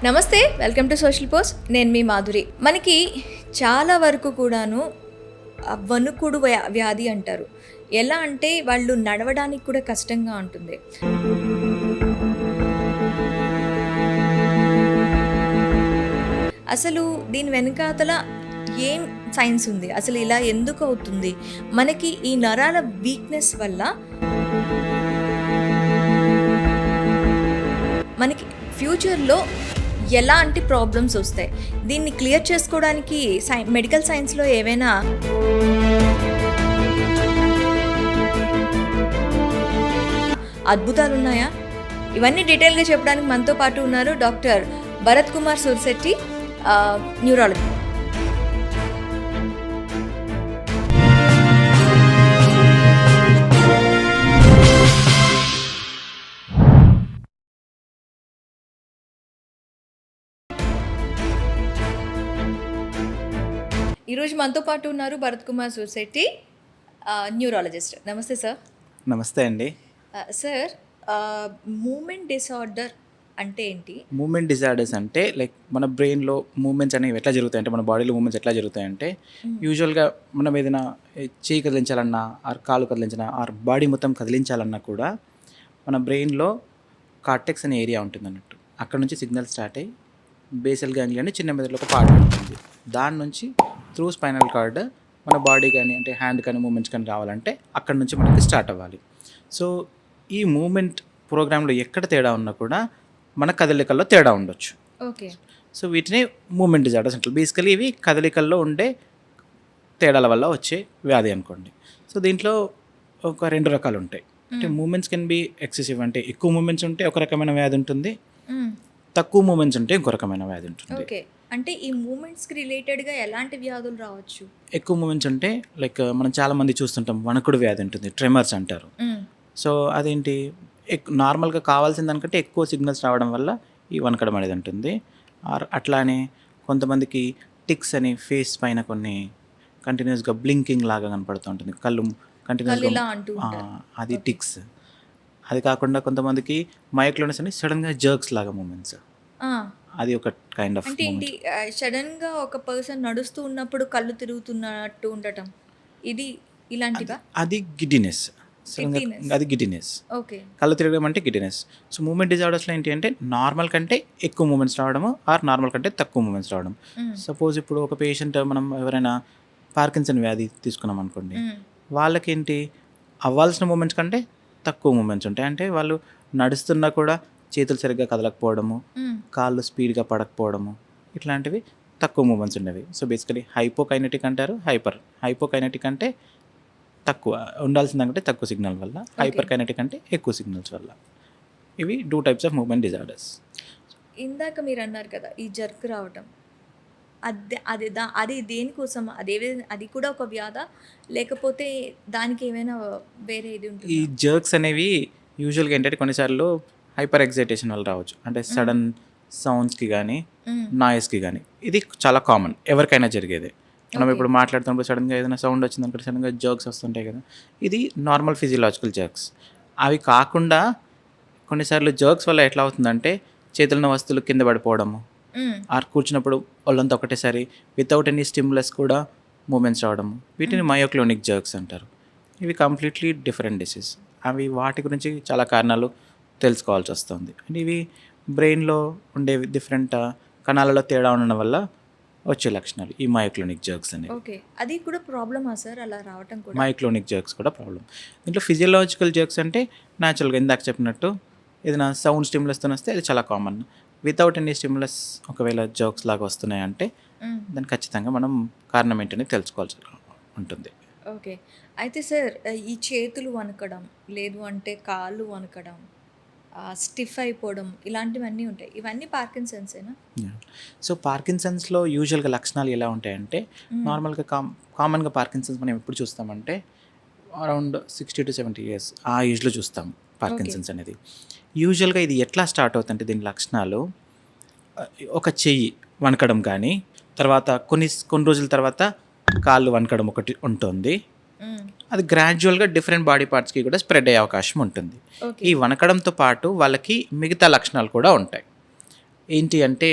నమస్తే, welcome to social post. నేను మీ మాధురి. మనకి చాలా వరకు కూడాను వణుకుడు వ్యాధి అంటారు. ఎలా అంటే వాళ్ళు నడవడానికి కూడా కష్టంగా ఉంటుంది. అసలు దీని వెనకాతల ఏం సైన్స్ ఉంది, అసలు ఇలా ఎందుకు అవుతుంది? మనకి ఈ నరాల వీక్నెస్ వల్ల మనకి ఫ్యూచర్లో ఎలాంటి ప్రాబ్లమ్స్ వస్తాయి? దీన్ని క్లియర్ చేసుకోవడానికి మెడికల్ సైన్స్లో ఏవైనా అద్భుతాలు ఉన్నాయా? ఇవన్నీ డీటెయిల్గా చెప్పడానికి మనతో పాటు ఉన్నారు డాక్టర్ భరత్ కుమార్ సుర్శెట్టి, న్యూరాలజీ. ఈరోజు మనతో పాటు ఉన్నారు భరత్ కుమార్ సుర్శెట్టి, న్యూరాలజిస్ట్. నమస్తే సార్. నమస్తే అండి. సార్, మూమెంట్ డిసార్డర్ అంటే ఏంటి? మూమెంట్ డిజార్డర్స్ అంటే లైక్ మన బ్రెయిన్లో మూమెంట్స్ అనేవి ఎట్లా జరుగుతాయి అంటే, మన బాడీలో మూమెంట్స్ ఎట్లా జరుగుతాయంటే, యూజువల్గా మనం ఏదైనా చేయి కదిలించాలన్నా ఆర్ కాలు కదిలించాలన్నా ఆర్ బాడీ మొత్తం కదిలించాలన్నా కూడా మన బ్రెయిన్లో కార్టెక్స్ అనే ఏరియా ఉంటుంది అన్నట్టు. అక్కడ నుంచి సిగ్నల్ స్టార్ట్ అయ్యి బేసల్ గ్యాంగ్లియా అని చిన్న మెదడులో ఒక పార్ట్ ఉంటుంది. దాని నుంచి త్రూ స్పైనల్ కార్డ్ మన బాడీ కానీ అంటే హ్యాండ్ కానీ మూమెంట్స్ కానీ రావాలంటే అక్కడ నుంచి మనకి స్టార్ట్ అవ్వాలి. సో ఈ మూమెంట్ ప్రోగ్రాంలో ఎక్కడ తేడా ఉన్నా కూడా మన కదలికల్లో తేడా ఉండొచ్చు. ఓకే. సో వీటిని మూమెంట్ డిజార్డర్స్ అంటారు. బేసికలీ ఇవి కదలికల్లో ఉండే తేడాల వల్ల వచ్చే వ్యాధి అనుకోండి. సో దీంట్లో ఒక 2 రకాలు ఉంటాయి. అంటే మూమెంట్స్ కెన్ బి ఎక్సెసివ్, అంటే ఎక్కువ మూమెంట్స్ ఉంటే ఒక రకమైన వ్యాధి ఉంటుంది, తక్కువ మూమెంట్స్ ఉంటే ఇంకో రకమైన వ్యాధి ఉంటుంది. ఓకే. అంటే ఈ మూమెంట్స్కి రిలేటెడ్గా ఎలాంటి వ్యాధులు రావచ్చు? ఎక్కువ మూమెంట్స్ ఉంటే లైక్ మనం చాలామంది చూస్తుంటాం, వణకుడు వ్యాధి ఉంటుంది, ట్రెమర్స్ అంటారు. సో అదేంటి, నార్మల్గా కావాల్సిన దానికంటే ఎక్కువ సిగ్నల్స్ రావడం వల్ల ఈ వణకడం అనేది ఉంటుంది. అట్లానే కొంతమందికి టిక్స్ అని ఫేస్ పైన కొన్ని కంటిన్యూస్గా బ్లింకింగ్ లాగా కనపడుతూ ఉంటుంది, కళ్ళు కంటిన్యూస్గా, అది టిక్స్. అది కాకుండా కొంతమందికి మైక్లోనెస్ అని సడన్గా జర్క్స్ లాగా మూమెంట్స్, అది ఒక కైండ్ ఆఫ్. అంటే ఏంటి, సడన్ గా ఒక పర్సన్ నడుస్తూ ఉన్నప్పుడు కళ్ళు తిరుగుతున్నట్టు ఉండటం, ఇది ఇలాంటివా? అది గిడ్డినెస్. అది గిడ్డినెస్. ఓకే. కళ్ళు తిరగడం అంటే గిడ్డినెస్. సో మూమెంట్ డిజార్డర్స్లో ఏంటి అంటే నార్మల్ కంటే ఎక్కువ మూమెంట్స్ రావడము ఆర్ నార్మల్ కంటే తక్కువ మూమెంట్స్ రావడం. సపోజ్ ఇప్పుడు ఒక పేషెంట్, మనం ఎవరైనా పార్కిన్సన్ వ్యాధి తీసుకున్నాం అనుకోండి, వాళ్ళకేంటి అవ్వాల్సిన మూమెంట్స్ కంటే తక్కువ మూమెంట్స్ ఉంటాయి. అంటే వాళ్ళు నడుస్తున్నా కూడా చేతులు సరిగ్గా కదలకపోవడము, కాళ్ళు స్పీడ్గా పడకపోవడము, ఇట్లాంటివి తక్కువ మూమెంట్స్ ఉండేవి. సో బేసికలీ హైపోకైనెటిక్ అంటారు. హైపోకైనెటిక్ అంటే తక్కువ ఉండాల్సిన దానికంటే తక్కువ సిగ్నల్ వల్ల, హైపర్ కైనెటిక్ అంటే ఎక్కువ సిగ్నల్స్ వల్ల. ఇవి 2 టైప్స్ ఆఫ్ మూమెంట్ డిజార్డర్స్. ఇందాక మీరు అన్నారు కదా ఈ జర్క్ రావటం, అది దేనికోసం? అది కూడా ఒక వ్యాధ, లేకపోతే దానికి ఏమైనా వేరే ఇది ఉంటుంది? ఈ జర్క్స్ అనేవి యూజువల్గా ఏంటంటే కొన్నిసార్లు హైపర్ ఎక్సైటేషన్ వల్ల రావచ్చు. అంటే సడన్ సౌండ్స్కి కానీ నాయిస్కి కానీ, ఇది చాలా కామన్, ఎవరికైనా జరిగేదే. మనం ఇప్పుడు మాట్లాడుతున్నప్పుడు సడన్గా ఏదైనా సౌండ్ వచ్చింది అనుకుంటే సడన్గా జర్క్స్ వస్తుంటాయి కదా, ఇది నార్మల్ ఫిజియలాజికల్ జర్క్స్. అవి కాకుండా కొన్నిసార్లు జర్క్స్ వల్ల ఎట్లా అవుతుందంటే చేతులున్న వస్తువులు కింద పడిపోవడము, ఆర్ కూర్చున్నప్పుడు వాళ్ళంతా ఒకటేసారి వితౌట్ ఎనీ స్టిమ్యులస్ కూడా మూమెంట్స్ రావడము, వీటిని మయోక్లోనిక్ జర్క్స్ అంటారు. ఇవి కంప్లీట్లీ డిఫరెంట్ డిసీజ్. అవి వాటి గురించి చాలా కారణాలు తెలుసుకోవాల్సి వస్తుంది. అంటే ఇవి బ్రెయిన్లో ఉండే డిఫరెంట్ కణాలలో తేడా ఉండడం వల్ల వచ్చే లక్షణాలు ఈ మయోక్లోనిక్ జర్క్స్ అనేవి. ఓకే. అది కూడా ప్రాబ్లమా సార్, అలా రావటం కూడా? మయోక్లోనిక్ జర్క్స్ కూడా ప్రాబ్లం. దీంట్లో ఫిజియలాజికల్ జర్క్స్ అంటే న్యాచురల్గా ఇందాక చెప్పినట్టు ఏదైనా సౌండ్ స్టిమ్యులస్తో వస్తే అది చాలా కామన్. వితౌట్ ఎనీ స్టిమ్యులస్ ఒకవేళ జర్క్స్ లాగా వస్తున్నాయి అంటే దాన్ని ఖచ్చితంగా మనం కారణం ఏంటని తెలుసుకోవాల్సి ఉంటుంది. ఓకే. అయితే సార్, ఈ చేతులు వణకడం, లేదు అంటే కాళ్ళు వణకడం, స్టిఫ్ అయిపోవడం, ఇలాంటివన్నీ ఉంటాయి. ఇవన్నీ పార్కిన్సన్సేనా? సో పార్కిన్సన్స్లో యూజువల్గా లక్షణాలు ఎలా ఉంటాయంటే, నార్మల్గా కామన్గా పార్కిన్సన్స్ మనం ఎప్పుడు చూస్తామంటే అరౌండ్ 60 to 70 years ఆ ఏజ్లో చూస్తాం పార్కిన్సన్స్ అనేది. యూజువల్గా ఇది ఎట్లా స్టార్ట్ అవుతుందంటే దీని లక్షణాలు, ఒక చెయ్యి వణకడం కానీ, తర్వాత కొన్ని రోజుల తర్వాత కాళ్ళు వణకడం ఒకటి ఉంటుంది. అది గ్రాడ్యువల్గా డిఫరెంట్ బాడీ పార్ట్స్కి కూడా స్ప్రెడ్ అయ్యే అవకాశం ఉంటుంది. ఈ వణకడంతో పాటు వాళ్ళకి మిగతా లక్షణాలు కూడా ఉంటాయి. ఏంటి అంటే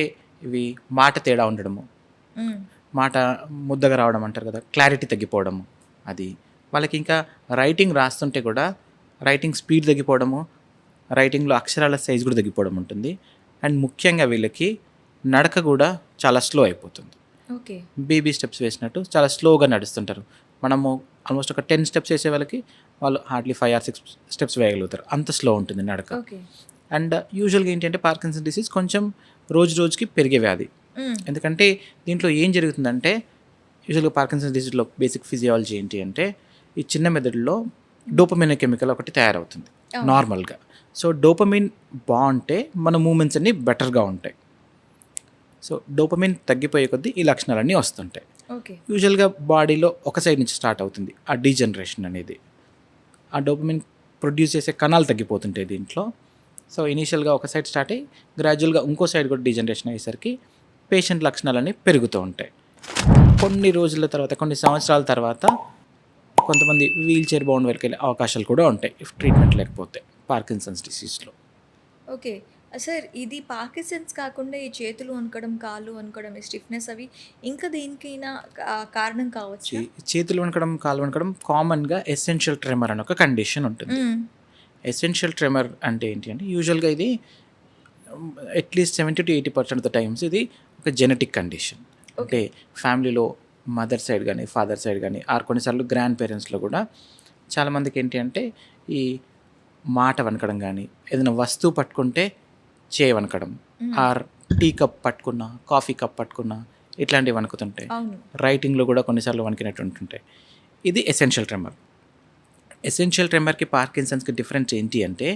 ఇవి మాట తేడా ఉండడము, మాట ముద్దగా రావడం అంటారు కదా, క్లారిటీ తగ్గిపోవడము, అది వాళ్ళకి ఇంకా రైటింగ్ రాస్తుంటే కూడా రైటింగ్ స్పీడ్ తగ్గిపోవడము, రైటింగ్లో అక్షరాల సైజ్ కూడా తగ్గిపోవడం ఉంటుంది. అండ్ ముఖ్యంగా వీళ్ళకి నడక కూడా చాలా స్లో అయిపోతుంది. ఓకే. బేబీ స్టెప్స్ వేసినట్టు చాలా స్లోగా నడుస్తుంటారు. మనము ఆల్మోస్ట్ ఒక 10 స్టెప్స్ వేసే వాళ్ళకి వాళ్ళు హార్డ్లీ 5 or 6 స్టెప్స్ వేయగలుగుతారు, అంత స్లో ఉంటుంది నడక. ఓకే. అండ్ యూజువల్గా ఏంటంటే పార్కిన్సన్ డిసీజ్ కొంచెం రోజు రోజుకి పెరిగే వ్యాధి. ఎందుకంటే దీంట్లో ఏం జరుగుతుందంటే యూజువల్గా పార్కిన్సన్ డిసీజ్లో బేసిక్ ఫిజియాలజీ ఏంటి అంటే ఈ చిన్న మెదడులో డోపమిన్ కెమికల్ ఒకటి తయారవుతుంది నార్మల్గా. సో డోపమిన్ బాగుంటే మన మూమెంట్స్ అన్నీ బెటర్గా ఉంటాయి. సో డోపమిన్ తగ్గిపోయే కొద్దీ ఈ లక్షణాలన్నీ వస్తుంటాయి. ఓకే. యూజువల్గా బాడీలో ఒక సైడ్ నుంచి స్టార్ట్ అవుతుంది ఆ డీజనరేషన్ అనేది. ఆ డోపమిన్ ప్రొడ్యూస్ చేసే కణాలు తగ్గిపోతుంటాయి దీంట్లో. సో ఇనీషియల్గా ఒక సైడ్ స్టార్ట్ అయ్యి గ్రాడ్యువల్గా ఇంకో సైడ్ కూడా డీజనరేషన్ అయ్యేసరికి పేషెంట్ లక్షణాలన్నీ పెరుగుతూ ఉంటాయి. కొన్ని రోజుల తర్వాత, కొన్ని సంవత్సరాల తర్వాత కొంతమంది వీల్ చైర్ బౌండ్ వరకు వెళ్ళే అవకాశాలు కూడా ఉంటాయి ఇఫ్ ట్రీట్మెంట్ లేకపోతే పార్కిన్సన్స్ డిసీజ్లో. ఓకే. సార్, ఇది పార్కిన్సన్స్ కాకుండా ఈ చేతులు వణకడం, కాళ్ళు వణకడం, ఈ స్టిఫ్నెస్ అవి ఇంకా దేనికైనా కారణం కావచ్చు? చేతులు వణకడం, కాళ్ళు వణకడం కామన్గా ఎసెన్షియల్ ట్రెమర్ అని ఒక కండిషన్ ఉంటుంది. ఎసెన్షియల్ ట్రెమర్ అంటే ఏంటి అంటే యూజువల్గా ఇది at least 70 to 80% of the times ఇది ఒక జెనెటిక్ కండిషన్. అంటే ఫ్యామిలీలో మదర్ సైడ్ కానీ ఫాదర్ సైడ్ కానీ ఆర్ కొన్నిసార్లు గ్రాండ్ పేరెంట్స్లో కూడా చాలామందికి ఏంటి అంటే ఈ మాట వనకడం కానీ, ఏదైనా వస్తువు పట్టుకుంటే చేయి వనకడం, ఆర్ టీ కప్ పట్టుకున్నా, కాఫీ కప్ పట్టుకున్నా ఇట్లాంటివి వణుకుతుంటాయి. రైటింగ్లో కూడా కొన్నిసార్లు వణికినట్టు ఉంటుంటాయి. ఇది ఎసెన్షియల్ ట్రెమర్. ఎసెన్షియల్ ట్రెమర్కి పార్కిన్సన్స్కి డిఫరెన్స్ ఏంటి అంటే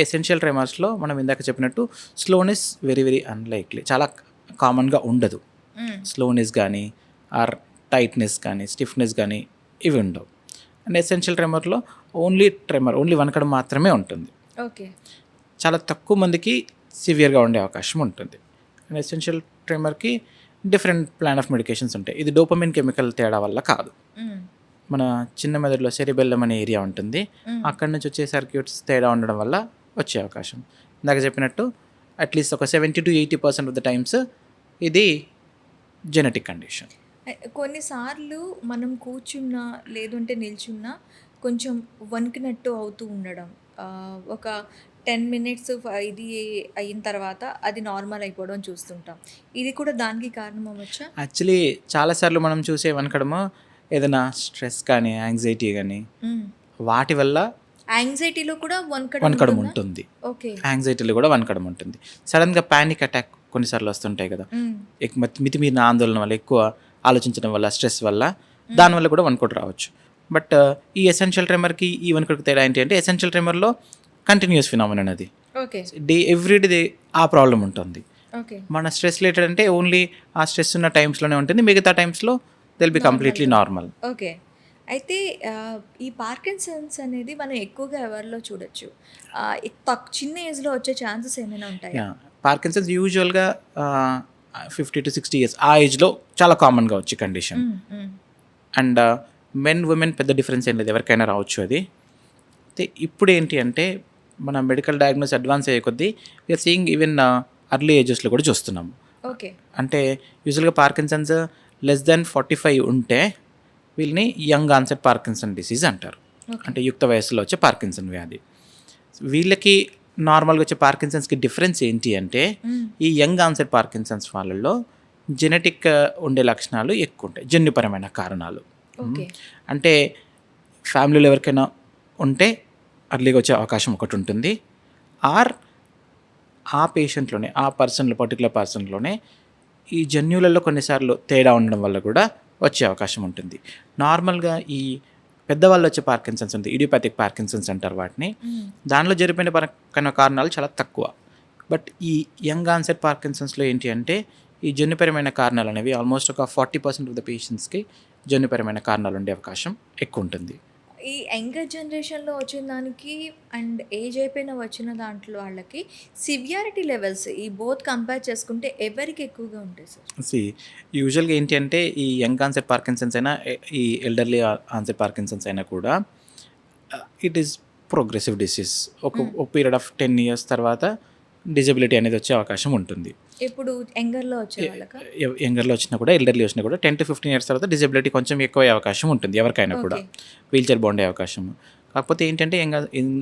ఎసెన్షియల్ ట్రెమర్స్లో మనం ఇందాక చెప్పినట్టు స్లోనెస్ వెరీ వెరీ అన్లైక్లీ, చాలా కామన్గా ఉండదు. స్లోనెస్ కానీ ఆర్ టైట్నెస్ కానీ స్టిఫ్నెస్ కానీ ఇవి ఉండవు. అండ్ ఎసెన్షియల్ ట్రెమర్లో ఓన్లీ వనకడం మాత్రమే ఉంటుంది. ఓకే. చాలా తక్కువ మందికి సివియర్గా ఉండే అవకాశం ఉంటుంది. అండ్ ఎసెన్షియల్ ట్రెమర్కి డిఫరెంట్ ప్లాన్ ఆఫ్ మెడికేషన్స్ ఉంటాయి. ఇది డోపమిన్ కెమికల్ తేడా వల్ల కాదు. మన చిన్న మెదడులో సెరిబెల్లం అనే ఏరియా ఉంటుంది, అక్కడి నుంచి వచ్చే సర్క్యూట్స్ తేడా ఉండడం వల్ల వచ్చే అవకాశం. ఇందాక చెప్పినట్టు అట్లీస్ట్ ఒక 70 to 80% ఆఫ్ ద టైమ్స్ ఇది జెనెటిక్ కండిషన్. కొన్నిసార్లు మనం కూర్చున్నా లేదంటే నిల్చున్నా కొంచెం వణికినట్టు అవుతూ ఉండడం, ఒక 10 minutes ఇది అయిన తర్వాత అది నార్మల్ అయిపోవడం చూస్తుంటాం. ఇది కూడా దానికి కారణం అవ్వచ్చా? యాక్చువల్లీ చాలాసార్లు మనం చూసే వనకడము ఏదైనా స్ట్రెస్ కానీ యాంగ్జైటీ కానీ వాటి వల్ల యాంగ్జైటీలో కూడా వనకడం ఉంటుంది. ఓకే. యాంగ్జైటీలో కూడా వనకడం ఉంటుంది. సడన్గా ప్యానిక్ అటాక్ కొన్నిసార్లు వస్తుంటాయి కదా, మితిమీరిన ఆందోళన వల్ల, ఎక్కువ ఆలోచించడం వల్ల, స్ట్రెస్ వల్ల, దానివల్ల కూడా వనకడు రావచ్చు. బట్ ఈ ఎసెన్షియల్ ట్రెమర్కి ఈ వనకడికి తేడా ఏంటి అంటే ఎసెన్షియల్ ట్రెమర్లో కంటిన్యూస్ ఫినామినన్ అది. ఓకే. ఎవ్రీడే ఆ ప్రాబ్లం ఉంటుంది. ఓకే. మన స్ట్రెస్ రిలేటెడ్ అంటే ఓన్లీ ఆ స్ట్రెస్ ఉన్న టైమ్స్లోనే ఉంటుంది, మిగతా టైమ్స్లో it'll be completely normal. Okay. అయితే ఈ పార్కిన్సన్స్ అనేది మనం ఎక్కువగా ఎవరిలో చూడొచ్చు? చిన్న ఏజ్లో వచ్చే ఛాన్సెస్ ఏమైనా ఉంటాయా? పార్కిన్సన్స్ యూజువల్గా 50 to 60 years ఆ ఏజ్లో చాలా కామన్గా వచ్చే కండిషన్. అండ్ మెన్ ఉమెన్ పెద్ద డిఫరెన్స్ ఏం లేదు, ఎవరికైనా రావచ్చు అది. అయితే ఇప్పుడు ఏంటి అంటే మన మెడికల్ డయాగ్నోస్ అడ్వాన్స్ అయ్యే కొద్దీ వీఆర్ సీయింగ్ ఈవెన్ అర్లీ ఏజెస్లో కూడా చూస్తున్నాము. ఓకే. అంటే యూజువల్గా పార్కిన్సన్స్ లెస్ దెన్ 45 ఉంటే వీళ్ళని యంగ్ ఆన్సెట్ పార్కిన్సన్ డిసీజ్ అంటారు. అంటే యుక్త వయసులో వచ్చే పార్కిన్సన్ వ్యాధి. వీళ్ళకి నార్మల్గా వచ్చే పార్కిన్సన్స్కి డిఫరెన్స్ ఏంటి అంటే ఈ యంగ్ ఆన్సెట్ పార్కిన్సన్స్ వాళ్ళల్లో జెనెటిక్ ఉండే లక్షణాలు ఎక్కువ ఉంటాయి, జన్యుపరమైన కారణాలు. అంటే ఫ్యామిలీలో ఎవరికైనా ఉంటే అర్లీగా వచ్చే అవకాశం ఒకటి ఉంటుంది, ఆర్ ఆ పేషెంట్లోనే ఆ పర్టికులర్ పర్సన్లోనే ఈ జన్యువులలో కొన్నిసార్లు తేడా ఉండడం వల్ల కూడా వచ్చే అవకాశం ఉంటుంది. నార్మల్గా ఈ పెద్దవాళ్ళు వచ్చే పార్కిన్సన్స్ ఉంది, ఇడియోపాథిక్ పార్కిన్సన్స్ అంటారు వాటిని. దానిలో జరిపిన కారణాలు చాలా తక్కువ. బట్ ఈ యంగ్ ఆన్సెట్ పార్కిన్సన్స్లో ఏంటి అంటే ఈ జన్యుపరమైన కారణాలు అనేవి ఆల్మోస్ట్ ఒక 40% ఆఫ్ ద పేషెంట్స్కి జన్యుపరమైన కారణాలు ఉండే అవకాశం ఎక్కువ ఉంటుంది. ఈ యంగర్ జనరేషన్లో వచ్చిన దానికి అండ్ ఏజ్ అయిపోయిన వచ్చిన దాంట్లో వాళ్ళకి సివియారిటీ లెవెల్స్ ఈ బోత్ కంపేర్ చేసుకుంటే ఎవరికి ఎక్కువగా ఉంటాయి సార్? యూజువల్గా ఏంటి అంటే ఈ యంగ్ ఆన్సెట్ పార్కిన్సన్స్ అయినా ఈ ఎల్డర్లీ ఆన్సెట్ పార్కిన్సన్స్ అయినా కూడా ఇట్ ఈస్ ప్రోగ్రెసివ్ డిసీజ్. ఒక పీరియడ్ ఆఫ్ 10 years తర్వాత డిజబిలిటీ అనేది వచ్చే అవకాశం ఉంటుంది. ఇప్పుడు యంగర్‌లో వచ్చే వాళ్ళకా? యంగర్లో వచ్చినా కూడా, ఎల్డర్లీ వచ్చినా కూడా 10 to 15 ఇయర్స్ తర్వాత డిజబిలిటీ కొంచెం ఎక్కువ అయ్యే అవకాశం ఉంటుంది ఎవరికైనా కూడా, ఓకే. వీల్ చైర్ బాగుండే అవకాశం. కాకపోతే ఏంటంటే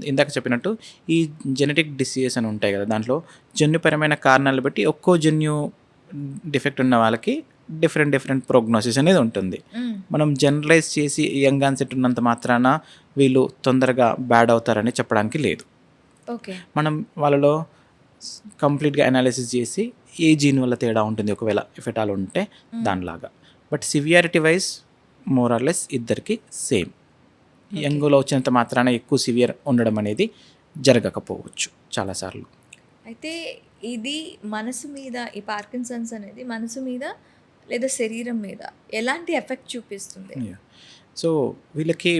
ఇందాక చెప్పినట్టు ఈ జెనెటిక్ డిసీజెస్ అని ఉంటాయి కదా, దాంట్లో జన్యుపరమైన కారణాలు బట్టి ఒక్కో జన్యు డిఫెక్ట్ ఉన్న వాళ్ళకి డిఫరెంట్ ప్రోగ్నోసిస్ అనేది ఉంటుంది. హ్మ్. మనం జనరలైజ్ చేసి యంగ్ ఆన్సెట్ ఉన్నంత మాత్రాన వీళ్ళు తొందరగా బ్యాడ్ అవుతారని చెప్పడానికి లేదు. ఓకే. మనం వాళ్ళలో కంప్లీట్గా అనాలిసిస్ చేసి ఏ జీన్ వల్ల తేడా ఉంటుంది ఒకవేళ ఎఫెటాల్ ఉంటే దానిలాగా. But severity wise more or less ఇద్దరికి సేమ్. యంగ్లో వచ్చినంత మాత్రాన ఎక్కువ సివియర్ ఉండడం అనేది జరగకపోవచ్చు చాలాసార్లు. అయితే ఇది మనసు మీద, ఈ పార్కిన్సన్స్ అనేది మనసు మీద లేదా శరీరం మీద ఎలాంటి ఎఫెక్ట్ చూపిస్తుంది? సో వీళ్ళకి,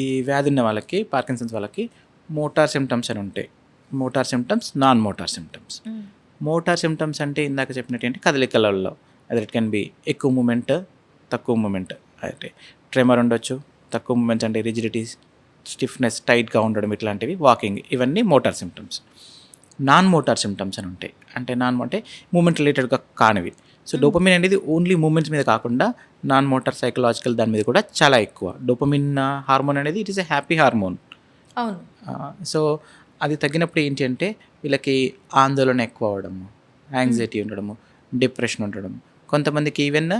ఈ వ్యాధి ఉన్న వాళ్ళకి, పార్కిన్సన్స్ వాళ్ళకి మోటార్ సిమ్టమ్స్ అని ఉంటాయి. Motor symptoms, non motor symptoms. హ్మ్. మోటార్ సిమ్టమ్స్ అంటే ఇందాక చెప్పినట్టు ఏంటి, కదలికలలో అది ఇట్ కెన్ బి ఎక్కువ మూమెంట్, తక్కువ మూమెంట్. అంటే ట్రెమర్ ఉండొచ్చు, తక్కువ మూమెంట్స్ అంటే రిజిడిటీ, స్టిఫ్నెస్, టైట్గా ఉండడం, ఇట్లాంటివి, వాకింగ్, ఇవన్నీ motor symptoms. Non motor symptoms అని ఉంటాయి. అంటే అంటే మూమెంట్ రిలేటెడ్గా కానివి. సో డోపమిన్ అనేది ఓన్లీ మూమెంట్స్ మీద కాకుండా నాన్ మోటార్, సైకలాజికల్ దాని మీద కూడా చాలా ఎక్కువ. డోపమిన్ హార్మోన్ అనేది it is a happy hormone. అవును. సో అది తగ్గినప్పుడు ఏంటి అంటే వీళ్ళకి ఆందోళన ఎక్కువ అవ్వడము, యాంగ్జైటీ ఉండడము, డిప్రెషన్ ఉండడం, కొంతమందికి ఈవెన్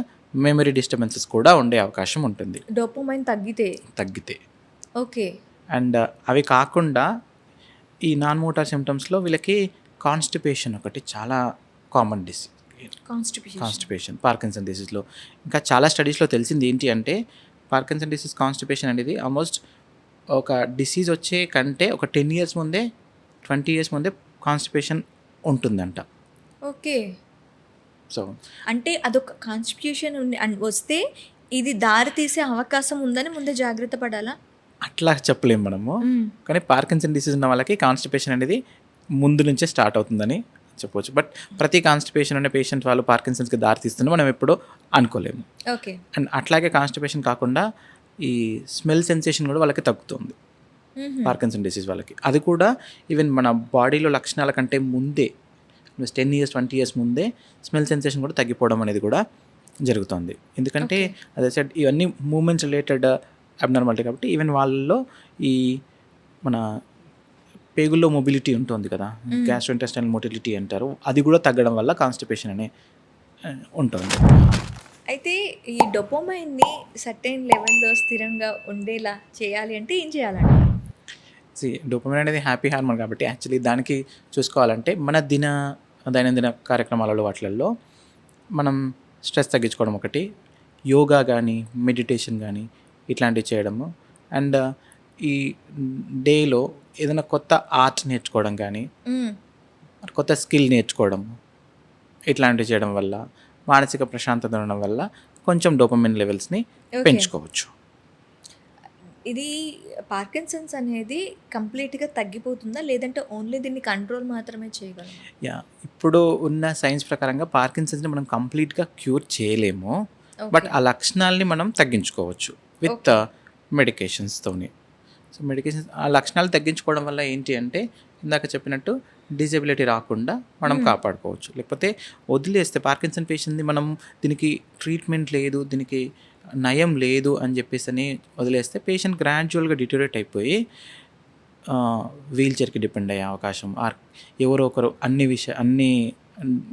మెమరీ డిస్టర్బెన్సెస్ కూడా ఉండే అవకాశం ఉంటుంది డోపమైన్ తగ్గితే. ఓకే. అండ్ అవి కాకుండా ఈ నాన్ మోటార్ సిమ్టమ్స్లో వీళ్ళకి కాన్స్టిపేషన్ ఒకటి చాలా కామన్ డిసీజ్. కాన్స్టిపేషన్ పార్కిన్సన్ డిసీజ్లో ఇంకా చాలా స్టడీస్లో తెలిసింది ఏంటి అంటే పార్కిన్సన్ డిసీజ్ కాన్స్టిపేషన్ అనేది ఆల్మోస్ట్ ఒక డిసీజ్ వచ్చే కంటే ఒక 10 years ముందే, 20 years ముందే కాన్స్టిపేషన్ ఉంటుందంట. ఓకే. సో అంటే అదొక కాన్స్టిట్యూషన్ వస్తే ఇది దారి తీసే అవకాశం ఉందని ముందే జాగ్రత్త పడాలా? అట్లా చెప్పలేము మనము. కానీ పార్కిన్సన్ డిసీజ్ ఉన్న వాళ్ళకి కాన్స్టిపేషన్ అనేది ముందు నుంచే స్టార్ట్ అవుతుందని చెప్పవచ్చు. బట్ ప్రతి కాన్స్టిపేషన్ అనే పేషెంట్ వాళ్ళు పార్కిన్సన్స్కి దారి తీస్తుందని మనం ఎప్పుడూ అనుకోలేము. ఓకే. అండ్ అట్లాగే కాన్స్టిపేషన్ కాకుండా ఈ స్మెల్ సెన్సేషన్ కూడా వాళ్ళకి తగ్గుతుంది పార్కిన్సన్ డిసీజ్ వాళ్ళకి. అది కూడా ఈవెన్ మన బాడీలో లక్షణాల కంటే ముందే 10 years 20 years ముందే స్మెల్ సెన్సేషన్ కూడా తగ్గిపోవడం అనేది కూడా జరుగుతుంది. ఎందుకంటే అదే సెడ్ ఇవన్నీ మూమెంట్స్ రిలేటెడ్ అబ్నార్మాలిటీ కాబట్టి ఈవెన్ వాళ్ళలో ఈ మన పేగుల్లో మొబిలిటీ ఉంటుంది కదా, గ్యాస్ట్రోఇంటెస్టైనల్ మోటిలిటీ అంటారు, అది కూడా తగ్గడం వల్ల కాన్స్టిపేషన్ అనే ఉంటుంది. అయితే ఈ డోపమైన్ని సర్టెన్ లెవెల్లో స్థిరంగా ఉండేలా చేయాలి అంటే ఏం చేయాలండి? డోపమైన్ అనేది హ్యాపీ హార్మోన్ కాబట్టి యాక్చువల్లీ దానికి చూసుకోవాలంటే మన దైనందిన కార్యక్రమాలలో వాటిల్లో మనం స్ట్రెస్ తగ్గించుకోవడం ఒకటి, యోగా కానీ మెడిటేషన్ కానీ ఇట్లాంటివి చేయడము, అండ్ ఈ డేలో ఏదైనా కొత్త ఆర్ట్ నేర్చుకోవడం కానీ, కొత్త స్కిల్ నేర్చుకోవడం, ఇట్లాంటివి చేయడం వల్ల మానసిక ప్రశాంతత ఉండడం వల్ల కొంచెం డోపమిన్ లెవెల్స్ని పెంచుకోవచ్చు. ఇది పార్కిన్సన్స్ అనేది కంప్లీట్గా తగ్గిపోతుందా, లేదంటే ఓన్లీ దీన్ని కంట్రోల్ మాత్రమే చేయగలమా? ఇప్పుడు ఉన్న సైన్స్ ప్రకారంగా పార్కిన్సన్స్ని మనం కంప్లీట్గా క్యూర్ చేయలేము, బట్ ఆ లక్షణాలని మనం తగ్గించుకోవచ్చు విత్ మెడికేషన్స్తోని. సో మెడికేషన్స్ ఆ లక్షణాలు తగ్గించుకోవడం వల్ల ఏంటి అంటే ఇందాక చెప్పినట్టు డిజబిలిటీ రాకుండా మనం కాపాడుకోవచ్చు. లేకపోతే వదిలేస్తే పార్కిన్సన్ పేషెంట్ని మనం దీనికి ట్రీట్మెంట్ లేదు, దీనికి నయం లేదు అని చెప్పేసి వదిలేస్తే పేషెంట్ గ్రాడ్యువల్గా డిటోరేట్ అయిపోయి వీల్ చైర్కి డిపెండ్ అయ్యే అవకాశం, ఎవరో ఒకరు అన్ని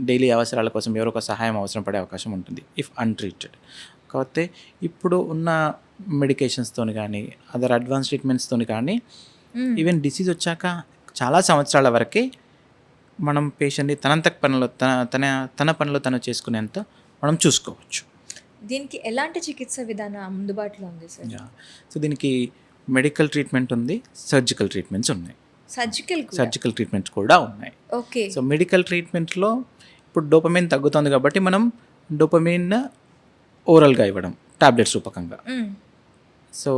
డైలీ అవసరాల కోసం ఎవరో ఒక సహాయం అవసరం పడే అవకాశం ఉంటుంది ఇఫ్ అన్ట్రీటెడ్. కాకపోతే ఇప్పుడు ఉన్న మెడికేషన్స్తో కానీ అదర్ అడ్వాన్స్ ట్రీట్మెంట్స్తో కానీ ఈవెన్ డిసీజ్ వచ్చాక చాలా సంవత్సరాల వరకే మనం పేషెంట్ని తన పనిలో తను చేసుకునేంత మనం చూసుకోవచ్చు. దీనికి ఎలాంటి చికిత్స విధానం అందుబాటులో ఉంది సార్? సో దీనికి మెడికల్ ట్రీట్మెంట్ ఉంది, సర్జికల్ ట్రీట్మెంట్స్ ఉన్నాయి. సర్జికల్ ట్రీట్మెంట్స్ కూడా ఉన్నాయి. ఓకే. సో మెడికల్ ట్రీట్మెంట్లో ఇప్పుడు డోపమైన్ తగ్గుతుంది కాబట్టి మనం డోపమైన్ ఓరల్గా ఇవ్వడం టాబ్లెట్స్ రూపకంగా. సో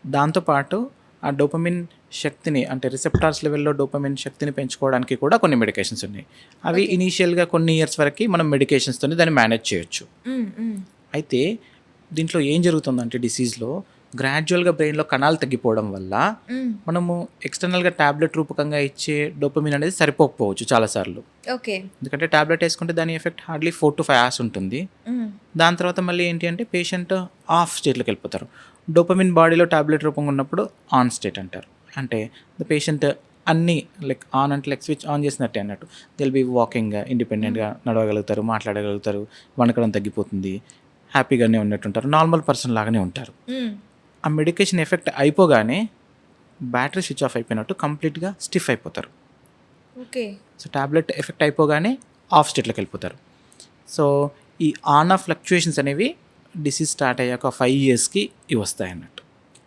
దాంతోపాటు ఆ డోపమిన్ శక్తిని అంటే రిసెప్టార్స్ లెవెల్లో డోపమిన్ శక్తిని పెంచుకోవడానికి కూడా కొన్ని మెడికేషన్స్ ఉన్నాయి. అవి ఇనీషియల్గా కొన్ని ఇయర్స్ వరకు మనం మెడికేషన్స్తో దాన్ని మేనేజ్ చేయొచ్చు. అయితే దీంట్లో ఏం జరుగుతుందంటే డిసీజ్లో గ్రాడ్యువల్గా బ్రెయిన్లో కణాలు తగ్గిపోవడం వల్ల హ్మ్. మనము ఎక్స్టర్నల్గా ట్యాబ్లెట్ రూపకంగా ఇచ్చే డోపమిన్ అనేది సరిపోకపోవచ్చు చాలాసార్లు. ఓకే. ఎందుకంటే ట్యాబ్లెట్ వేసుకుంటే దాని ఎఫెక్ట్ హార్డ్లీ 4 to 5 hours ఉంటుంది. హ్మ్. దాని తర్వాత మళ్ళీ ఏంటి అంటే పేషెంట్ ఆఫ్ స్టేట్లోకి వెళ్ళిపోతారు. డోపమిన్ బాడీలో ట్యాబ్లెట్ రూపంగా ఉన్నప్పుడు ఆన్ స్టేట్ అంటారు. అంటే ద పేషెంట్ అన్నీ లైక్ ఆన్ అంటే లైక్ స్విచ్ ఆన్ చేసినట్టే అన్నట్టు. దిల్ బీ వాకింగ్ ఇండిపెండెంట్గా నడవగలుగుతారు, మాట్లాడగలుగుతారు, వణకడం తగ్గిపోతుంది, హ్యాపీగానే ఉన్నట్టుంటారు, నార్మల్ పర్సన్ లాగానే ఉంటారు. హ్మ్. ఆ మెడికేషన్ ఎఫెక్ట్ అయిపోగానే బ్యాటరీ స్విచ్ ఆఫ్ అయిపోయినట్టు కంప్లీట్గా స్టిఫ్ అయిపోతారు. ఓకే. సో ట్యాబ్లెట్ ఎఫెక్ట్ అయిపోగానే ఆఫ్ స్టేట్లోకి వెళ్ళిపోతారు. సో ఈ ఆన్ ఆఫ్ ఫ్లక్చుయేషన్స్ అనేవి డిసీజ్ స్టార్ట్ అయ్యాక 5 yearsకి ఇవి వస్తాయి అన్నట్టు.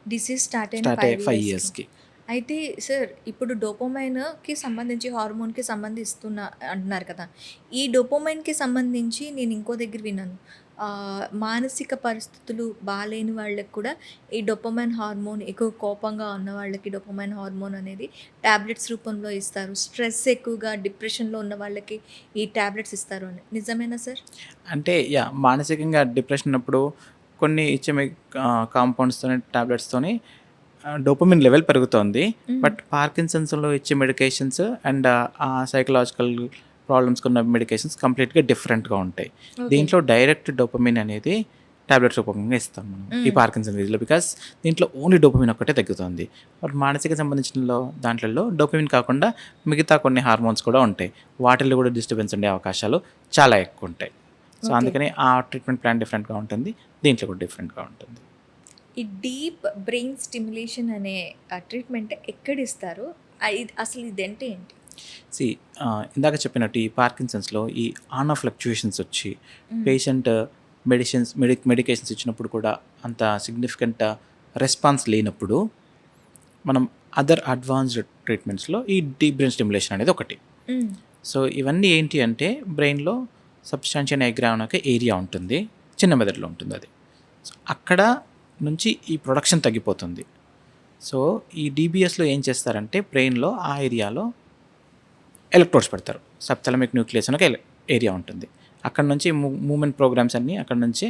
డిసీజ్ స్టార్ట్ అయిన స్టార్ట్ అయ్యే 5 5 yearsకి. అయితే సార్ ఇప్పుడు డోపోమైన్‌కి సంబంధించి హార్మోన్‌కి సంబంధిస్తున్న అంటున్నారు కదా! ఈ డోపోమైన్‌కి సంబంధించి నేను ఇంకో దగ్గర విన్నాను. మానసిక పరిస్థితులు బాలేని వాళ్ళకి కూడా ఈ డోపోమైన్ హార్మోన్ ఎక్కువ కోపంగా ఉన్న వాళ్ళకి డోపోమైన్ హార్మోన్ అనేది టాబ్లెట్స్ రూపంలో ఇస్తారు. స్ట్రెస్ ఎక్కువగా డిప్రెషన్‌లో ఉన్న వాళ్ళకి ఈ టాబ్లెట్స్ ఇస్తారు అని. నిజమేనా సార్? అంటే మానసికంగా డిప్రెషన్ ఉన్నప్పుడు కొన్ని ఇచ్చే కాంపౌండ్స్తోని టాబ్లెట్స్తోని డోపమిన్ లెవెల్ పెరుగుతోంది. హ్మ్. బట్ పార్కిన్సన్స్లో ఇచ్చే మెడికేషన్స్ అండ్ ఆ సైకలాజికల్ ప్రాబ్లమ్స్కి ఉన్న మెడికేషన్స్ కంప్లీట్గా డిఫరెంట్గా ఉంటాయి. ఓకే. దీంట్లో డైరెక్ట్ డోపమిన్ అనేది టాబ్లెట్ రూపంగా ఇస్తాం మనం ఈ హ్మ్. పార్కిన్సన్ డిజీజ్లో. బికాస్ దీంట్లో ఓన్లీ డోపమిన్ ఒక్కటే తగ్గుతుంది. బట్ మానసిక సంబంధించిన దాంట్లో డోపమిన్ కాకుండా మిగతా కొన్ని హార్మోన్స్ కూడా ఉంటాయి. వాటిల్లో కూడా డిస్టర్బెన్స్ ఉండే అవకాశాలు చాలా ఎక్కువ ఉంటాయి. So okay. అందుకని ఆ ట్రీట్మెంట్ ప్లాన్ డిఫరెంట్గా ఉంటుంది, దీంట్లో కూడా డిఫరెంట్గా ఉంటుంది. ఈ డీప్ బ్రెయిన్ స్టిమ్యులేషన్ అనే ట్రీట్మెంట్ ఎక్కడిస్తారు? అసలు ఇదంటే ఏంటి? సి ఇందాక చెప్పినట్టు ఈ పార్కిన్సన్స్లో ఈ ఆన్ ఆఫ్ ఫ్లక్చుయేషన్స్ వచ్చి హ్మ్. పేషెంట్ మెడికేషన్స్ ఇచ్చినప్పుడు కూడా అంత సిగ్నిఫికెంట్ రెస్పాన్స్ లేనప్పుడు మనం అదర్ అడ్వాన్స్డ్ ట్రీట్మెంట్స్లో ఈ డీప్ బ్రెయిన్ స్టిమ్యులేషన్ అనేది ఒకటి. హ్మ్. సో ఇవన్నీ ఏంటి అంటే బ్రెయిన్లో సబ్స్టాన్షియా నిగ్రా అనే ఒక ఏరియా ఉంటుంది, చిన్న మెదడులో ఉంటుంది అది. సో అక్కడ నుంచి ఈ ప్రొడక్షన్ తగ్గిపోతుంది. సో ఈ డీబీఎస్లో ఏం చేస్తారంటే బ్రెయిన్లో ఆ ఏరియాలో ఎలక్ట్రోడ్స్ పెడతారు. సబ్థాలమిక్ న్యూక్లియస్ అనే ఒక ఏరియా ఉంటుంది. అక్కడ నుంచి మూమెంట్ ప్రోగ్రామ్స్ అన్నీ అక్కడ నుంచి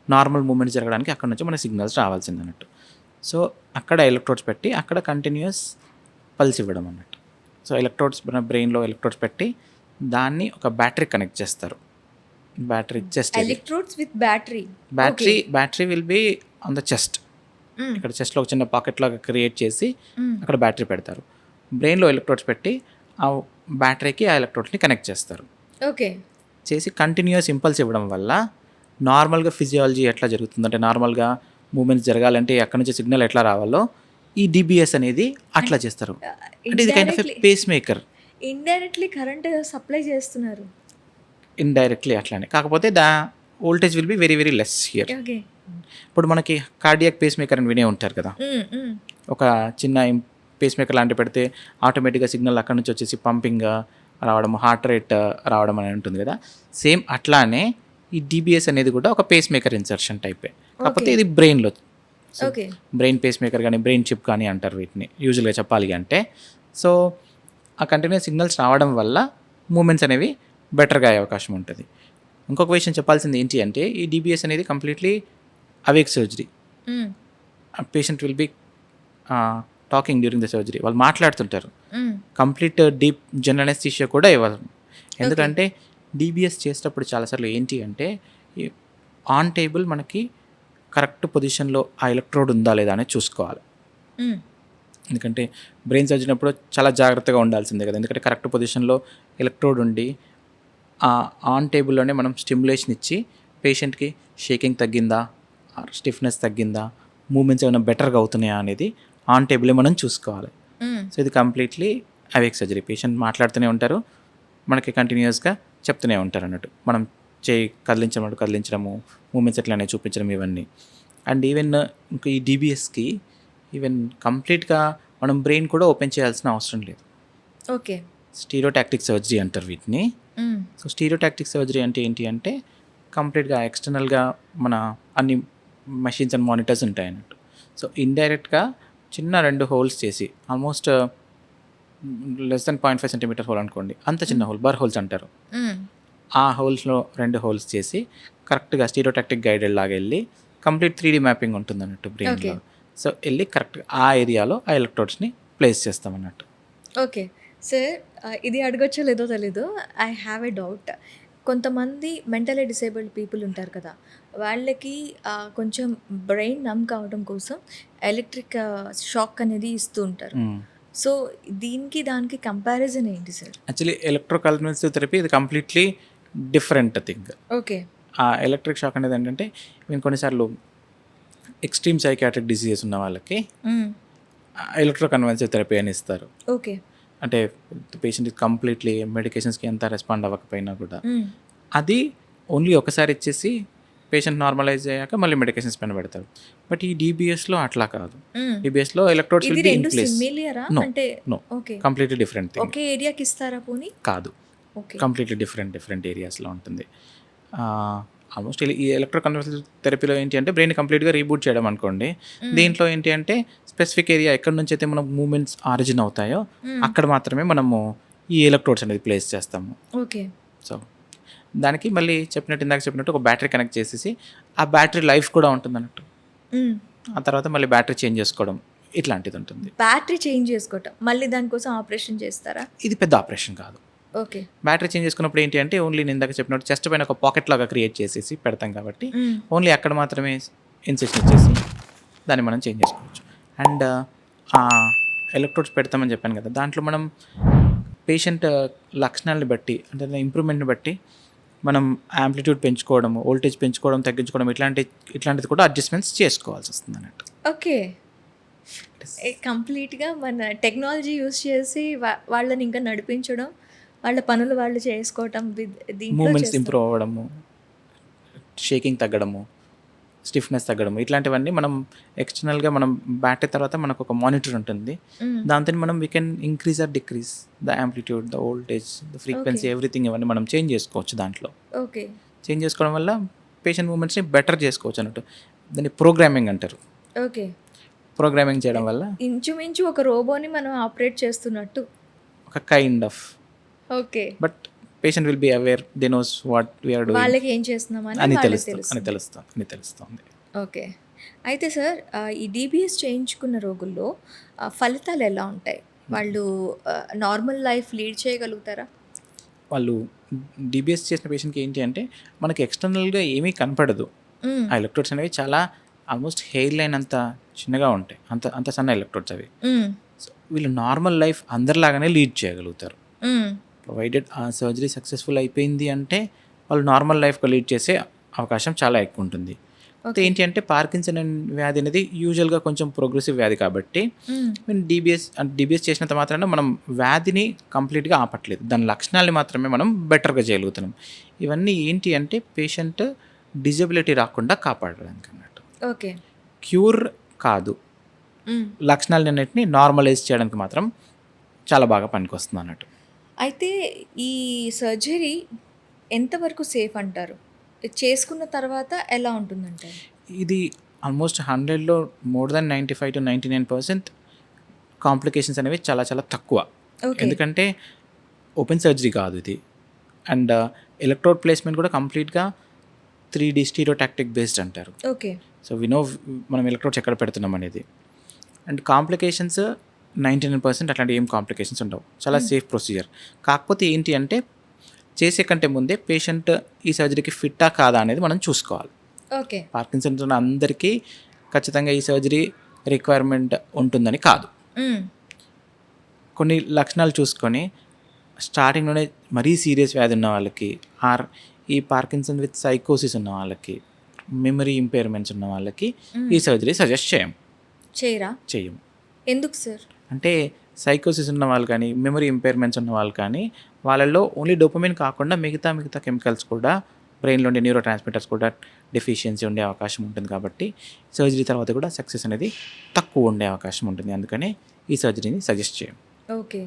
నార్మల్ మూమెంట్స్ జరగడానికి అక్కడ నుంచి మన సిగ్నల్స్ రావాల్సింది అన్నట్టు. సో అక్కడ ఎలక్ట్రోడ్స్ పెట్టి అక్కడ కంటిన్యూస్ పల్స్ ఇవ్వడం అన్నట్టు. సో ఎలక్ట్రోడ్స్ మన బ్రెయిన్లో ఎలక్ట్రోడ్స్ పెట్టి దాన్ని ఒక బ్యాటరీ కనెక్ట్ చేస్తారు. Battery chest electrodes with battery. Battery will be on the chest. Hmm. ఇక్కడ చెస్ట్లో ఒక చిన్న పాకెట్ లాగా క్రియేట్ చేసి హ్మ్. అక్కడ బ్యాటరీ పెడతారు. బ్రెయిన్లో ఎలక్ట్రోడ్స్ పెట్టి ఆ బ్యాటరీకి ఆ ఎలక్ట్రోడ్స్ని కనెక్ట్ చేస్తారు. ఓకే. చేసి కంటిన్యూస్ ఇంపల్స్ ఇవ్వడం వల్ల నార్మల్గా ఫిజియాలజీ ఎట్లా జరుగుతుందంటే నార్మల్గా మూమెంట్స్ జరగాలంటే అక్కడి నుంచి సిగ్నల్ ఎట్లా రావాలో ఈ డిబిఎస్ అనేది అట్లా చేస్తారు. అంటే ఇది kind of a pacemaker. Indirectly current supply చేస్తున్నారు. ఇండైరెక్ట్లీ అట్లానే, కాకపోతే voltage will be very very less here. Okay. ఇప్పుడు మనకి కార్డియాక్ పేస్ మేకర్ అని వినే ఉంటారు కదా. హ్మ్. హ్మ్. ఒక చిన్న పేస్ మేకర్ లాంటి పెడితే ఆటోమేటిక్గా సిగ్నల్ అక్కడి నుంచి వచ్చేసి పంపింగ్ రావడం, హార్ట్ రేట్ రావడం అని ఉంటుంది కదా. సేమ్ అట్లానే ఈ డిబిఎస్ అనేది కూడా ఒక పేస్ మేకర్ ఇన్సర్షన్ టైపే, కాకపోతే ఇది బ్రెయిన్లో. ఓకే. బ్రెయిన్ పేస్ మేకర్ కానీ బ్రెయిన్ చిప్ కానీ అంటారు వీటిని యూజువల్గా చెప్పాలి అంటే. సో ఆ కంటిన్యూస్ సిగ్నల్స్ రావడం వల్ల మూమెంట్స్ అనేవి బెటర్గా అయ్యే అవకాశం ఉంటుంది. ఇంకొక విషయం చెప్పాల్సింది ఏంటి అంటే ఈ డిబిఎస్ అనేది కంప్లీట్లీ అవేక్ సర్జరీ. హ్మ్. Patient will be talking during the surgery. వాళ్ళు మాట్లాడుతుంటారు. హ్మ్. కంప్లీట్ డీప్ జనరల్ అనెస్థీషియా కూడా ఇవ్వాలి. ఎందుకంటే డిబిఎస్ చేసేటప్పుడు చాలాసార్లు ఏంటి అంటే ఆన్ టేబుల్ మనకి కరెక్ట్ పొజిషన్లో ఆ ఎలక్ట్రోడ్ ఉందా లేదా అనేది చూసుకోవాలి. హ్మ్. ఎందుకంటే బ్రెయిన్ సర్జరీ అప్పుడు చాలా జాగ్రత్తగా ఉండాల్సిందే కదా. ఎందుకంటే కరెక్ట్ పొజిషన్లో ఎలక్ట్రోడ్ ఉండి ఆ ఆన్ టేబుల్లోనే మనం స్టిమ్యులేషన్ ఇచ్చి పేషెంట్కి షేకింగ్ తగ్గిందా, స్టిఫ్నెస్ తగ్గిందా, మూమెంట్స్ ఏమైనా బెటర్గా అవుతున్నాయా అనేది ఆన్ టేబులే మనం చూసుకోవాలి. హ్మ్. సో ఇది కంప్లీట్లీ అవేక్ సర్జరీ. పేషెంట్ మాట్లాడుతూనే ఉంటారు, మనకి కంటిన్యూస్గా చెప్తూనే ఉంటారు అన్నట్టు. మనం చేయి కదిలించడము, మూమెంట్స్ ఎట్లానే చూపించడం ఇవన్నీ. అండ్ ఈవెన్ ఇంకా ఈ డిబిఎస్కి ఈవెన్ కంప్లీట్గా మనం బ్రెయిన్ కూడా ఓపెన్ చేయాల్సిన అవసరం లేదు. ఓకే. స్టీరియోటాక్టిక్ సర్జరీ అంటారు వీటిని. హ్మ్. సో స్టీరియోటాక్టిక్ సర్జరీ అంటే ఏంటి అంటే కంప్లీట్గా ఎక్స్టర్నల్గా మన అన్ని మెషిన్స్ అండ్ మానిటర్స్ ఉంటాయి అన్నట్టు. సో ఇండైరెక్ట్గా చిన్న 2 హోల్స్ చేసి almost less than 0.5 cm whole అనుకోండి, అంత చిన్న హోల్ బర్ హోల్స్ అంటారు. హ్మ్. ఆ హోల్స్లో 2 హోల్స్ చేసి కరెక్ట్గా స్టీరియోటాక్టిక్ గైడెడ్ లాగా వెళ్ళి కంప్లీట్ 3D మ్యాపింగ్ ఉంటుంది అన్నట్టు బ్రెయిన్లో. సో వెళ్ళి కరెక్ట్గా ఆ ఏరియాలో ఆ ఎలక్ట్రోడ్స్ని ప్లేస్ చేస్తాం అన్నట్టు. ఓకే. సార్ ఇది అడగొచ్చో లేదో తెలీదు. I have a doubt. కొంతమంది మెంటల్లీ డిసేబుల్డ్ పీపుల్ ఉంటారు కదా! వాళ్ళకి కొంచెం బ్రెయిన్ నమ్ కావడం కోసం ఎలక్ట్రిక్ షాక్ అనేది ఇస్తూ ఉంటారు. సో, దీనికి దానికి కంపారిజన్ ఏంటి సార్? యాక్చువల్లీ ఎలక్ట్రోకన్వల్సివ్ థెరపీ ఇది కంప్లీట్లీ డిఫరెంట్ థింగ్. ఓకే. ఆ ఎలక్ట్రిక్ షాక్ అనేది ఏంటంటే మేము కొన్నిసార్లు ఎక్స్ట్రీమ్ సైకియాట్రిక్ డిసీజెస్ ఉన్న వాళ్ళకి ఎలక్ట్రోకన్వల్సివ్ థెరపీ అని ఇస్తారు. ఓకే. అంటే పేషెంట్ కంప్లీట్లీ మెడికేషన్స్కి ఎంత రెస్పాండ్ అవ్వకపోయినా కూడా అది ఓన్లీ ఒకసారి ఇచ్చేసి పేషెంట్ నార్మలైజ్ అయ్యాక మళ్ళీ మెడికేషన్స్ పైన పెడతారు. బట్ ఈ డీబీఎస్లో అట్లా కాదు. డీబీఎస్లో ఎలక్ట్రోడ్స్ ఇది విల్ బి ఇన్ 2 ప్లేస్. సిమిలియరా? నో అంటే no okay. Completely different thing. ఒకే ఏరియాకి ఇస్తారా పోనీ? కాదు, ఓకే. కంప్లీట్లీ డిఫరెంట్ ఏరియాస్లో ఉంటుంది. ఆల్మోస్ట్ ఈ ఎలక్ట్రోకన్వల్సివ్ థెరపీలో ఏంటి అంటే బ్రెయిన్ కంప్లీట్గా రీబూట్ చేయడం అనుకోండి. దీంట్లో ఏంటి అంటే స్పెసిఫిక్ ఏరియా ఎక్కడి నుంచి అయితే మనం మూమెంట్స్ ఆరిజిన్ అవుతాయో అక్కడ మాత్రమే మనము ఈ ఎలక్ట్రోడ్స్ అనేది ప్లేస్ చేస్తాము. ఓకే. సో దానికి మళ్ళీ ఇందాక చెప్పినట్టు ఒక బ్యాటరీ కనెక్ట్ చేసేసి ఆ బ్యాటరీ లైఫ్ కూడా ఉంటుంది అన్నట్టు. ఆ తర్వాత మళ్ళీ బ్యాటరీ చేంజ్ చేసుకోవడం ఇట్లాంటిది ఉంటుంది. బ్యాటరీ చేంజ్ చేసుకోవటం. మళ్ళీ దానికోసం ఆపరేషన్ చేస్తారా? ఇది పెద్ద ఆపరేషన్ కాదు. ఓకే. బ్యాటరీ చేంజ్ చేసుకున్నప్పుడు ఏంటి అంటే ఓన్లీ నేను ఇందాక చెప్పినట్టు చెస్ట్ పైన ఒక పాకెట్ లాగా క్రియేట్ చేసేసి పెడతాం కాబట్టి ఓన్లీ అక్కడ మాత్రమే ఇన్సెషన్ ఇచ్చేసి దాన్ని మనం చేంజ్ చేసుకోవచ్చు. అండ్ ఆ ఎలక్ట్రోడ్స్ పెడతామని చెప్పాను కదా, దాంట్లో మనం పేషెంట్ లక్షణాలని బట్టి అంటే ఇంప్రూవ్మెంట్ని బట్టి మనం యాంప్లిట్యూడ్ పెంచుకోవడము, వోల్టేజ్ పెంచుకోవడం, తగ్గించుకోవడం ఇట్లాంటిది కూడా అడ్జస్ట్మెంట్స్ చేసుకోవాల్సి వస్తుంది అన్నట్టు. ఓకే. కంప్లీట్గా మన టెక్నాలజీ యూస్ చేసి వాళ్ళని ఇంకా నడిపించడం, వాళ్ళ పనులు వాళ్ళు చేసుకోవటం, మూమెంట్స్ ఇంప్రూవ్ అవ్వడము, షేకింగ్ తగ్గడము, స్టిఫ్నెస్ తగ్గడము, ఇట్లాంటివన్నీ మనం ఎక్స్టర్నల్గా మనం బ్యాటరీ తర్వాత మనకు ఒక మానిటర్ ఉంటుంది. దాంతో మనం we can increase or decrease the amplitude, the voltage, the frequency, everything ఇవన్నీ మనం చేంజ్ చేసుకోవచ్చు. దాంట్లో ఓకే. చేంజ్ చేసుకోవడం వల్ల పేషెంట్ మూమెంట్స్ని బెటర్ చేసుకోవచ్చు అన్నట్టు. దాన్ని ప్రోగ్రామింగ్ అంటారు. ఓకే. ప్రోగ్రామింగ్ చేయడం వల్ల ఇంచుమించు ఒక రోబోని మనం ఆపరేట్ చేస్తున్నట్టు. ఒక kind of. Okay. But patient will be aware, they knows what we are doing వాళ్ళకి ఏం చేస్తున్నామని అని వాళ్ళకి తెలుస్తుంది. ఓకే. అయితే సార్ ఈ డీబీఎస్ చేయించుకున్న రోగుల్లో ఫలితాలు ఎలా ఉంటాయి? వాళ్ళు నార్మల్ లైఫ్ లీడ్ చేయగలుగుతారా? వాళ్ళు డీబీఎస్ చేసిన పేషెంట్కి ఏంటి అంటే మనకి ఎక్స్టర్నల్గా ఏమీ కనపడదు. ఆ ఎలక్ట్రోడ్స్ అనేవి చాలా ఆల్మోస్ట్ హెయిర్ లైన్ అంత చిన్నగా ఉంటాయి, అంత సన్న ఎలక్ట్రోడ్స్ అవి. సో వీళ్ళు నార్మల్ లైఫ్ అందరిలాగానే లీడ్ చేయగలుగుతారు. ప్రొవైడెడ్ ఆ సర్జరీ సక్సెస్ఫుల్ అయిపోయింది అంటే వాళ్ళు నార్మల్ లైఫ్గా లీడ్ చేసే అవకాశం చాలా ఎక్కువ ఉంటుంది. అయితే ఏంటి అంటే పార్కిన్సన్ వ్యాధి అనేది యూజువల్గా కొంచెం ప్రోగ్రెసివ్ వ్యాధి కాబట్టి డీబీఎస్ చేసినంత మాత్రాన మనం వ్యాధిని కంప్లీట్గా ఆపట్లేదు, దాని లక్షణాలని మాత్రమే మనం బెటర్గా చేయగలుగుతున్నాం. ఇవన్నీ ఏంటి అంటే పేషెంట్ డిజబిలిటీ రాకుండా కాపాడడానికి అన్నట్టు. ఓకే. క్యూర్ కాదు, లక్షణాలన్నింటినీ నార్మలైజ్ చేయడానికి మాత్రం చాలా బాగా పనికొస్తుంది అన్నట్టు. అయితే ఈ సర్జరీ ఎంతవరకు సేఫ్ అంటారు? చేసుకున్న తర్వాత ఎలా ఉంటుందంటారు? ఇది ఆల్మోస్ట్ 100లో మోర్ దాన్ 95 to 99% కాంప్లికేషన్స్ అనేవి చాలా చాలా తక్కువ. ఎందుకంటే ఓపెన్ సర్జరీ కాదు ఇది. అండ్ ఎలక్ట్రోడ్ ప్లేస్మెంట్ కూడా కంప్లీట్గా 3D స్టీరియోటాక్టిక్ బేస్డ్ అంటారు. ఓకే. సో వినో మనం ఎలక్ట్రోడ్స్ ఎక్కడ పెడుతున్నాం అనేది. అండ్ కాంప్లికేషన్స్ 99% అట్లాంటి ఏం కాంప్లికేషన్స్ ఉండవు, చాలా సేఫ్ ప్రొసీజర్. కాకపోతే ఏంటి అంటే చేసే కంటే ముందే పేషెంట్ ఈ సర్జరీకి ఫిట్టా కాదా అనేది మనం చూసుకోవాలి. ఓకే. పార్కిన్సన్స్ ఉన్న అందరికీ ఖచ్చితంగా ఈ సర్జరీ రిక్వైర్మెంట్ ఉంటుందని కాదు. కొన్ని లక్షణాలు చూసుకొని స్టార్టింగ్లోనే మరీ సీరియస్ వ్యాధి ఉన్న వాళ్ళకి, ఆర్ ఈ పార్కిన్సన్ విత్ సైకోసిస్ ఉన్న వాళ్ళకి, మెమరీ ఇంపైర్మెంట్స్ ఉన్న వాళ్ళకి ఈ సర్జరీ సజెస్ట్ చెయ్యం. ఎందుకు సార్? అంటే సైకోసిస్ ఉన్న వాళ్ళు కానీ, మెమరీ ఇంపైర్మెంట్స్ ఉన్న వాళ్ళు కానీ, వాళ్ళల్లో ఓన్లీ డోపమైన్ కాకుండా మిగతా కెమికల్స్ కూడా, బ్రెయిన్లో ఉండే న్యూరో ట్రాన్స్మిటర్స్ కూడా డెఫిషియన్సీ ఉండే అవకాశం ఉంటుంది. కాబట్టి సర్జరీ తర్వాత కూడా సక్సెస్ అనేది తక్కువ ఉండే అవకాశం ఉంటుంది. అందుకని ఈ సర్జరీని సజెస్ట్ చేయం. ఓకే.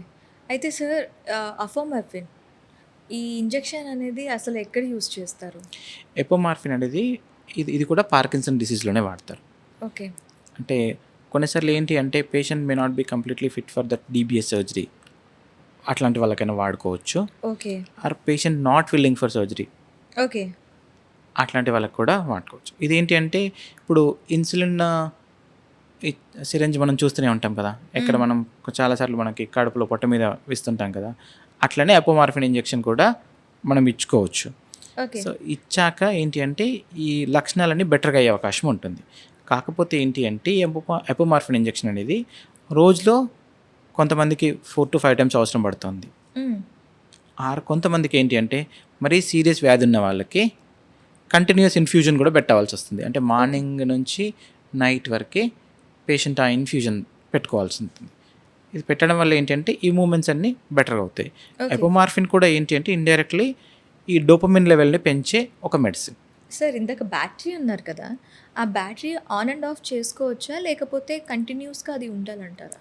అయితే సార్ అఫోమార్ఫిన్ ఈ ఇంజెక్షన్ అనేది అసలు ఎక్కడ యూజ్ చేస్తారు? ఎపోమార్ఫిన్ అనేది ఇది కూడా పార్కిన్సన్ డిసీజ్లోనే వాడతారు. ఓకే. అంటే కొన్నిసార్లు ఏంటి అంటే patient may not be completely fit for that DBS surgery, అట్లాంటి వాళ్ళకైనా వాడుకోవచ్చు. Okay. Or patient not willing for surgery, okay, అట్లాంటి వాళ్ళకి కూడా వాడుకోవచ్చు. ఇదేంటి అంటే ఇప్పుడు ఈ సిరంజ్ మనం చూస్తూనే ఉంటాం కదా, ఎక్కడ మనం చాలాసార్లు మనకి కడుపులో పొట్ట మీద ఇస్తుంటాం కదా, అట్లనే అపోమార్ఫిన్ ఇంజెక్షన్ కూడా మనం ఇచ్చుకోవచ్చు. ఓకే. సో ఇచ్చాక ఏంటి అంటే ఈ లక్షణాలన్నీ బెటర్గా అయ్యే అవకాశం ఉంటుంది. కాకపోతే ఏంటి అంటే ఈ అపోమార్ఫిన్ ఇంజెక్షన్ అనేది రోజులో కొంతమందికి 4 to 5 టైమ్స్ అవసరం పడుతుంది. హ్మ్. కొంతమందికి ఏంటి అంటే మరీ సీరియస్ వ్యాధి ఉన్న వాళ్ళకి కంటిన్యూస్ ఇన్ఫ్యూజన్ కూడా పెట్టవలసి వస్తుంది. అంటే మార్నింగ్ నుంచి నైట్ వరకు పేషెంట్ ఆ ఇన్ఫ్యూజన్ పెట్టుకోవాల్సి ఉంటుంది. ఇది పెట్టడం వల్ల ఏంటంటే ఈ మూమెంట్స్ అన్నీ బెటర్గా అవుతాయి. ఓకే. ఎపోమార్ఫిన్ కూడా ఏంటి అంటే ఇండైరెక్ట్లీ ఈ డోపమిన్ లెవెల్ని పెంచే ఒక మెడిసిన్. సార్ ఇందాక బ్యాటరీ అన్నారు కదా! ఆ బ్యాటరీ ఆన్ అండ్ ఆఫ్ చేసుకోవచ్చా? లేకపోతే కంటిన్యూస్‌గా అది ఉండాలంటారా?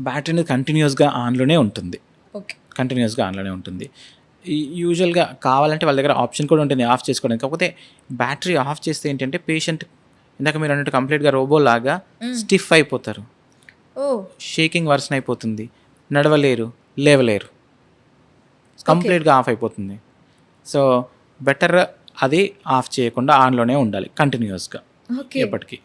బ్యాటరీని కంటిన్యూస్గా ఆన్లోనే ఉంటుంది. ఓకే. కంటిన్యూస్గా ఆన్లోనే ఉంటుంది. యూజువల్గా కావాలంటే వాళ్ళ దగ్గర ఆప్షన్ కూడా ఉంటుంది ఆఫ్ చేసుకోవడానికి. కాకపోతే బ్యాటరీ ఆఫ్ చేస్తే ఏంటంటే పేషెంట్ ఇందాక మీరు అన్నట్టు కంప్లీట్గా రోబోలాగా స్టిఫ్ అయిపోతారు. ఓహ్! షేకింగ్ వర్షన్ అయిపోతుంది, నడవలేరు, లేవలేరు, కంప్లీట్గా ఆఫ్ అయిపోతుంది. సో బెటర్ అది ఆఫ్ చేయకుండా ఆన్లోనే ఉండాలి కంటిన్యూస్గా ఓకే. ఎప్పటికీ.